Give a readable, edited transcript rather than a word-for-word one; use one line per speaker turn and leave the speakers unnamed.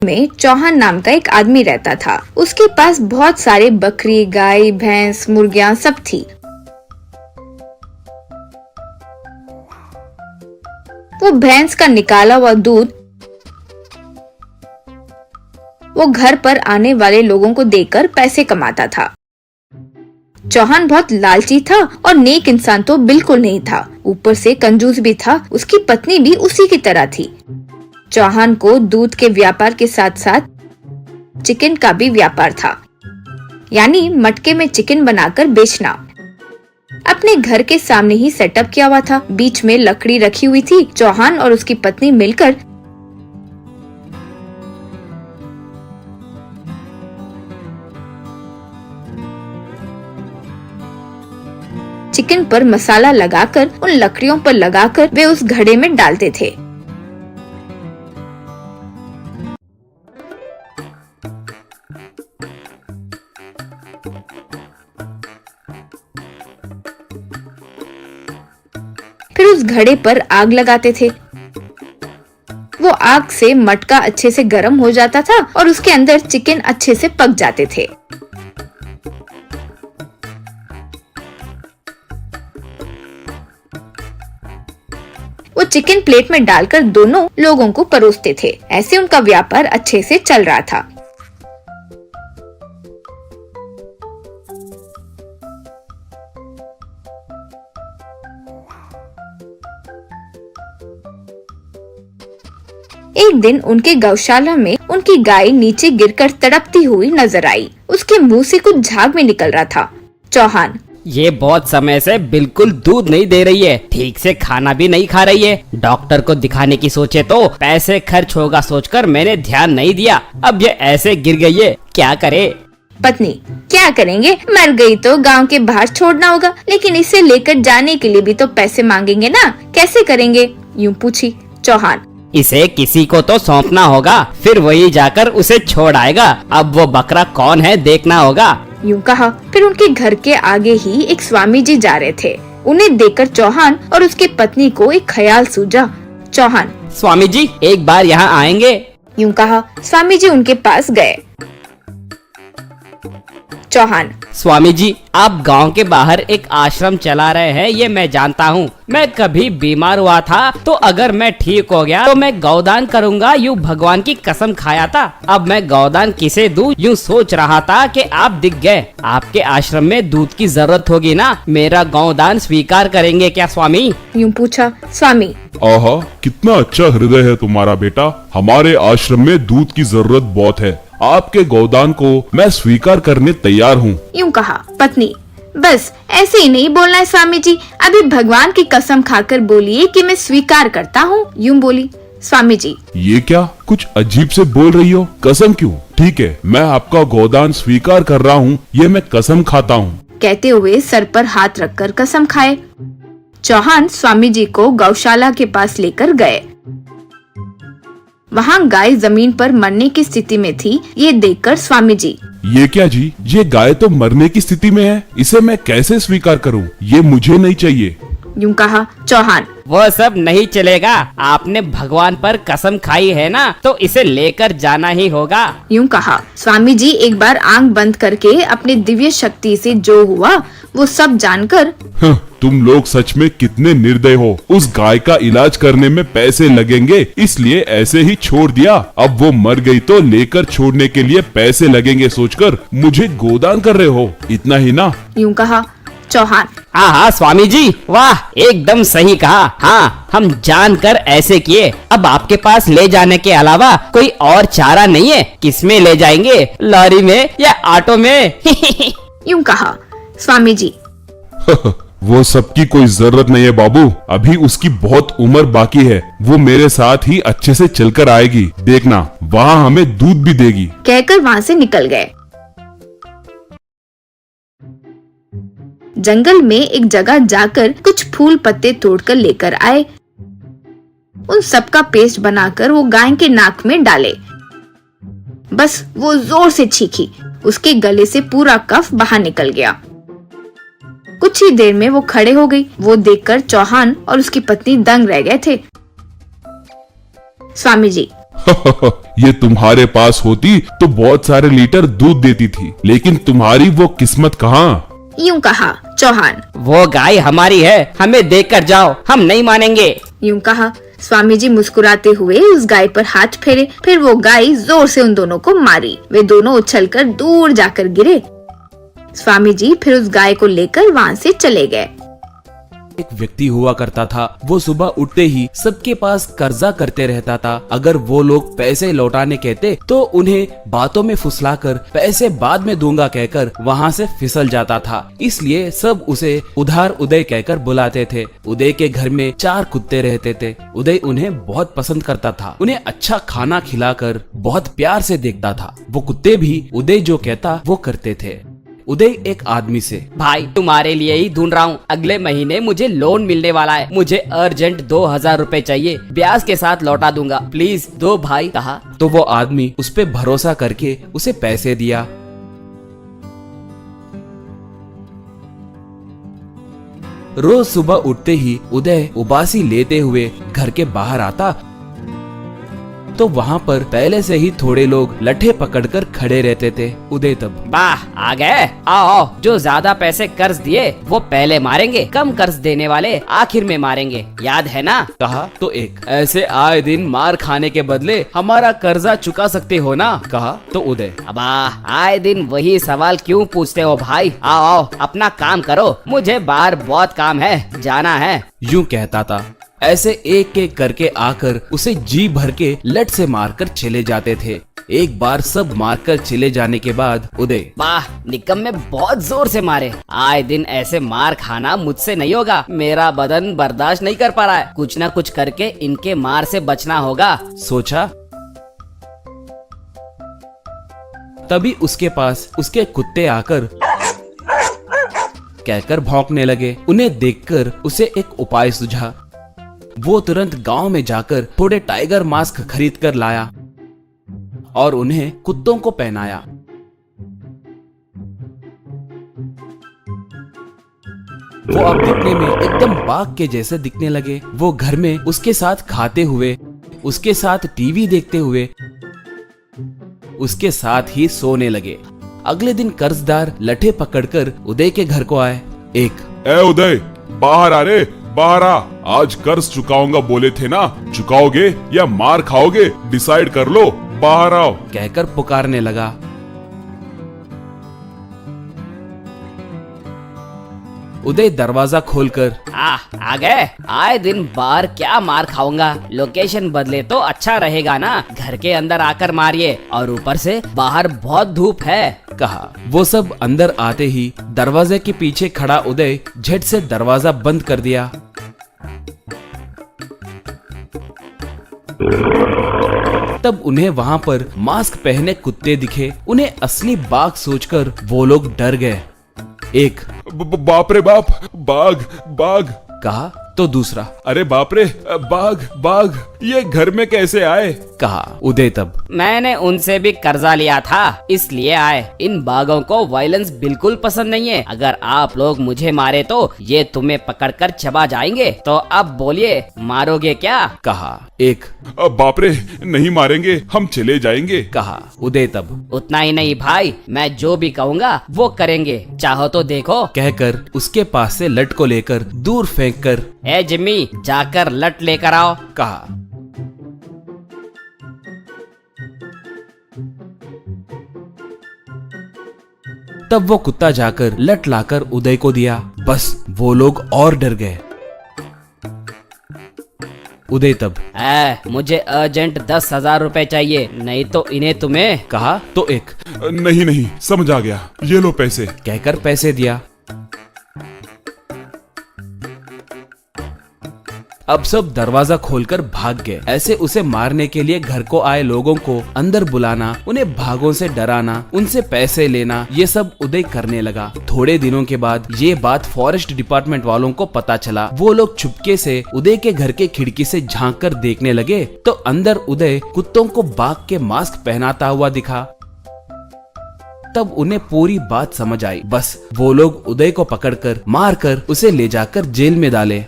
में चौहान नाम का एक आदमी रहता था। उसके पास बहुत सारे बकरी, गाय, भैंस, मुर्गियां सब थी। वो भैंस का निकाला हुआ दूध वो घर पर आने वाले लोगों को देकर पैसे कमाता था। चौहान बहुत लालची था और नेक इंसान तो बिल्कुल नहीं था। ऊपर से कंजूस भी था। उसकी पत्नी भी उसी की तरह थी। चौहान को दूध के व्यापार के साथ साथ चिकन का भी व्यापार था, यानी मटके में चिकन बनाकर बेचना। अपने घर के सामने ही सेटअप किया हुआ था। बीच में लकड़ी रखी हुई थी। चौहान और उसकी पत्नी मिलकर चिकन पर मसाला लगाकर उन लकड़ियों पर लगाकर वे उस घड़े में डालते थे। फिर उस घड़े पर आग लगाते थे। वो आग से मटका अच्छे से गर्म हो जाता था और उसके अंदर चिकन अच्छे से पक जाते थे। वो चिकन प्लेट में डालकर दोनों लोगों को परोसते थे। ऐसे उनका व्यापार अच्छे से चल रहा था। एक दिन उनके गौशाला में उनकी गाय नीचे गिरकर तड़पती हुई नजर आई। उसके मुंह से कुछ झाग में निकल रहा था। चौहान,
ये बहुत समय से बिल्कुल दूध नहीं दे रही है, ठीक से खाना भी नहीं खा रही है। डॉक्टर को दिखाने की सोचे तो पैसे खर्च होगा सोचकर मैंने ध्यान नहीं दिया। अब ये ऐसे गिर गई है, क्या करे?
पत्नी, क्या करेंगे? मर गई तो गांव के बाहर छोड़ना होगा, लेकिन इसे लेकर जाने के लिए भी तो पैसे मांगेंगे ना, कैसे करेंगे? यूं पूछी। चौहान,
इसे किसी को तो सौंपना होगा, फिर वही जाकर उसे छोड़ आएगा। अब वो बकरा कौन है देखना होगा।
यूं कहा। फिर उनके घर के आगे ही एक स्वामी जी जा रहे थे। उन्हें देखकर चौहान और उसकी पत्नी को एक ख्याल सूझा। चौहान,
स्वामी जी एक बार यहाँ आएंगे?
यूं कहा। स्वामी जी उनके पास गए। चौहान,
स्वामी जी आप गांव के बाहर एक आश्रम चला रहे हैं, ये मैं जानता हूँ। मैं कभी बीमार हुआ था तो अगर मैं ठीक हो गया तो मैं गौदान करूँगा, यूँ भगवान की कसम खाया था। अब मैं गौदान किसे दूं यूँ सोच रहा था कि आप दिख गए। आपके आश्रम में दूध की जरूरत होगी ना, मेरा गौदान स्वीकार करेंगे क्या स्वामी?
यूँ पूछा। स्वामी,
आहा, कितना अच्छा हृदय है तुम्हारा बेटा। हमारे आश्रम में दूध की जरूरत बहुत है। आपके गौदान को मैं स्वीकार करने तैयार हूँ।
यूं कहा। पत्नी, बस ऐसे ही नहीं बोलना है स्वामी जी, अभी भगवान की कसम खाकर बोलिए कि मैं स्वीकार करता हूँ। यूं बोली। स्वामी जी,
ये क्या कुछ अजीब से बोल रही हो? कसम क्यों? ठीक है, मैं आपका गौदान स्वीकार कर रहा हूँ, ये मैं कसम खाता हूँ।
कहते हुए सर पर हाथ रखकर कसम खाए। चौहान स्वामी जी को गौशाला के पास लेकर गए। वहाँ गाय जमीन पर मरने की स्थिति में थी। ये देखकर स्वामी जी,
ये क्या जी, ये गाय तो मरने की स्थिति में है, इसे मैं कैसे स्वीकार करूं? ये मुझे नहीं चाहिए।
यूं कहा। चौहान,
वो सब नहीं चलेगा, आपने भगवान पर कसम खाई है ना, तो इसे लेकर जाना ही होगा।
यूं कहा। स्वामी जी एक बार आंख बंद करके अपनी दिव्य शक्ति से जो हुआ वो सब जानकर,
तुम लोग सच में कितने निर्दय हो। उस गाय का इलाज करने में पैसे लगेंगे, इसलिए ऐसे ही छोड़ दिया। अब वो मर गई तो लेकर छोड़ने के लिए पैसे लगेंगे सोचकर मुझे गोदान कर रहे हो, इतना ही ना?
यूं कहा। चौहान,
हाँ स्वामी जी, वाह एकदम सही कहा। हाँ, हम जानकर ऐसे किए। अब आपके पास ले जाने के अलावा कोई और चारा नहीं है। किसमें ले जाएंगे, लॉरी में या ऑटो में?
यूं कहा। स्वामी जी,
वो सब की कोई जरूरत नहीं है बाबू, अभी उसकी बहुत उम्र बाकी है। वो मेरे साथ ही अच्छे से चलकर आएगी, देखना वहाँ हमें दूध भी देगी।
कहकर वहाँ से निकल गए। जंगल में एक जगह जाकर कुछ फूल पत्ते तोड़कर लेकर आए। उन सब का पेस्ट बनाकर वो गाय के नाक में डाले। बस वो जोर से चीखी। उसके गले से पूरा कफ बाहर निकल गया। कुछ ही देर में वो खड़े हो गई। वो देखकर चौहान और उसकी पत्नी दंग रह गए थे। स्वामी जी,
ये तुम्हारे पास होती तो बहुत सारे लीटर दूध देती थी, लेकिन तुम्हारी वो किस्मत कहाँ।
यूं कहा चौहान।
वो गाय हमारी है, हमें देकर जाओ, हम नहीं मानेंगे।
यूं कहा स्वामी जी मुस्कुराते हुए उस गाय पर हाथ फेरे। फिर वो गाय जोर से उन दोनों को मारी। वे दोनों उछलकर दूर जाकर गिरे। स्वामी जी फिर उस गाय को लेकर वहाँ से चले गए।
एक व्यक्ति हुआ करता था, वो सुबह उठते ही सबके पास कर्जा करते रहता था। अगर वो लोग पैसे लौटाने कहते तो उन्हें बातों में फुसलाकर पैसे बाद में दूंगा कहकर वहाँ से फिसल जाता था। इसलिए सब उसे उधार उदय कहकर बुलाते थे। उदय के घर में 4 कुत्ते रहते थे। उदय उन्हें बहुत पसंद करता था, उन्हें अच्छा खाना खिलाकर बहुत प्यार से देखता था। वो कुत्ते भी उदय जो कहता वो करते थे। उदय एक आदमी से,
भाई तुम्हारे लिए ही ढूंढ रहा हूँ, अगले महीने मुझे लोन मिलने वाला है, मुझे अर्जेंट 2000 रुपए चाहिए, ब्याज के साथ लौटा दूंगा, प्लीज दो भाई कहा।
तो वो आदमी उस पे भरोसा करके उसे पैसे दिया। रोज सुबह उठते ही उदय उबासी लेते हुए घर के बाहर आता तो वहाँ पर पहले से ही थोड़े लोग लठे पकड़कर खड़े रहते थे। उदय तब,
वाह आ गए, आओ, जो ज्यादा पैसे कर्ज दिए वो पहले मारेंगे, कम कर्ज देने वाले आखिर में मारेंगे, याद है ना।
कहा तो एक, ऐसे आए दिन मार खाने के बदले हमारा कर्जा चुका सकते हो ना। कहा तो उदय,
अब आए दिन वही सवाल क्यों पूछते हो भाई, आओ आओ अपना काम करो, मुझे बाहर बहुत काम है, जाना है।
यूं कहता था। ऐसे एक एक करके आकर उसे जी भर के लट से मारकर चले जाते थे। एक बार सब मारकर चले जाने के बाद उदय,
वाह निकम्मे बहुत जोर से मारे, आए दिन ऐसे मार खाना मुझसे नहीं होगा, मेरा बदन बर्दाश्त नहीं कर पा रहा है, कुछ न कुछ करके इनके मार से बचना होगा,
सोचा। तभी उसके पास उसके कुत्ते आकर कहकर भौंकने लगे। उन्हें देखकर उसे एक उपाय सूझा। वो तुरंत गांव में जाकर थोड़े टाइगर मास्क खरीद कर लाया और उन्हें कुत्तों को पहनाया। वो अब दिखने में एकदम बाघ के जैसे दिखने लगे। वो घर में उसके साथ खाते हुए, उसके साथ टीवी देखते हुए, उसके साथ ही सोने लगे। अगले दिन कर्जदार लठे पकड़कर उदय के घर को आए। एक,
ए उदय, बाहर आ रे, बाहर आ, आज कर्ज चुकाऊंगा बोले थे ना, चुकाओगे या मार खाओगे, डिसाइड कर लो, बाहर आओ
कहकर पुकारने लगा। उदय दरवाजा खोलकर,
आ गए, आए दिन बाहर क्या मार खाऊंगा, लोकेशन बदले तो अच्छा रहेगा ना, घर के अंदर आकर मारिए, और ऊपर से बाहर बहुत धूप है,
कहा। वो सब अंदर आते ही दरवाजे के पीछे खड़ा उदय झट से दरवाजा बंद कर दिया। तब उन्हें वहाँ पर मास्क पहने कुत्ते दिखे। उन्हें असली बाघ सोचकर वो लोग डर गए। एक,
बाप रे बाप, बाघ बाघ
कहा तो दूसरा,
अरे बाप रे, बाघ बाघ ये घर में कैसे आए,
कहा। उदय तब,
मैंने उनसे भी कर्जा लिया था इसलिए आए, इन बाघों को वायलेंस बिल्कुल पसंद नहीं है, अगर आप लोग मुझे मारे तो ये तुम्हें पकड़कर चबा जाएंगे, तो अब बोलिए मारोगे क्या,
कहा। एक,
बाप रे, नहीं मारेंगे, हम चले जाएंगे,
कहा। उदय तब,
उतना ही नहीं भाई, मैं जो भी कहूँगा वो करेंगे, चाहो तो देखो,
कहकर उसके पास से लट को लेकर दूर फेंक कर,
ए जिम्मी जाकर लट लेकर आओ,
कहा। तब वो कुत्ता जाकर लट लाकर उदय को दिया। बस वो लोग और डर गए। उदय तब,
मुझे अर्जेंट 10,000 रुपए चाहिए, नहीं तो इन्हें तुम्हें,
कहा तो एक,
नहीं नहीं, समझ आ गया, ये लो पैसे,
कहकर पैसे दिया। अब सब दरवाजा खोलकर भाग गए। ऐसे उसे मारने के लिए घर को आए लोगों को अंदर बुलाना, उन्हें भागों से डराना, उनसे पैसे लेना, ये सब उदय करने लगा। थोड़े दिनों के बाद ये बात फॉरेस्ट डिपार्टमेंट वालों को पता चला। वो लोग चुपके से उदय के घर के खिड़की से झांक कर देखने लगे तो अंदर उदय कुत्तों को बाघ के मास्क पहनाता हुआ दिखा। तब उन्हें पूरी बात समझ आई। बस वो लोग उदय को पकड़कर मारकर उसे ले जाकर जेल में डाले।